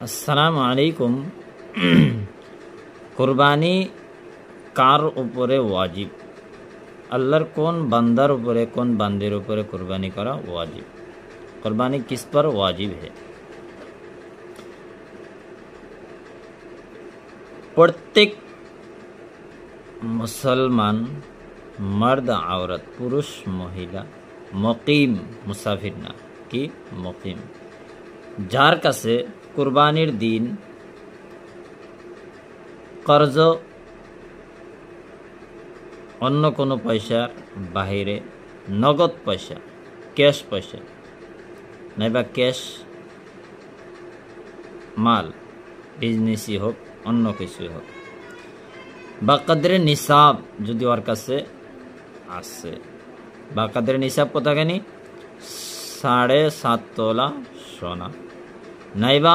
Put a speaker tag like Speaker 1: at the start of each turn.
Speaker 1: আসসালামু আলাইকুম। কুরবানি কার উপরে ওয়াজিব? আল্লাহর কোন বান্দার উপরে, কোন বান্দির উপরে কুরবানি করা ওয়াজিব? कुर्बानी किस पर वाजिब है? प्रत्येक मुसलमान मर्द औरत पुरुष महिला मुकीम मुसाफिर ना कि मुकीम जार काছে কুরবানির দিন कर्ज অন্য কোনো পয়সার বাহিরে নগদ পয়সা ক্যাশ পয়সা নাইবা ক্যাশ মাল বিজনেসই হোক অন্য কিছুই হোক বা কদরে নিসাব যদি ওর কাছে আছে বা কদরে নিসাব কতখানি 7.5 তোলা সোনা নাইবা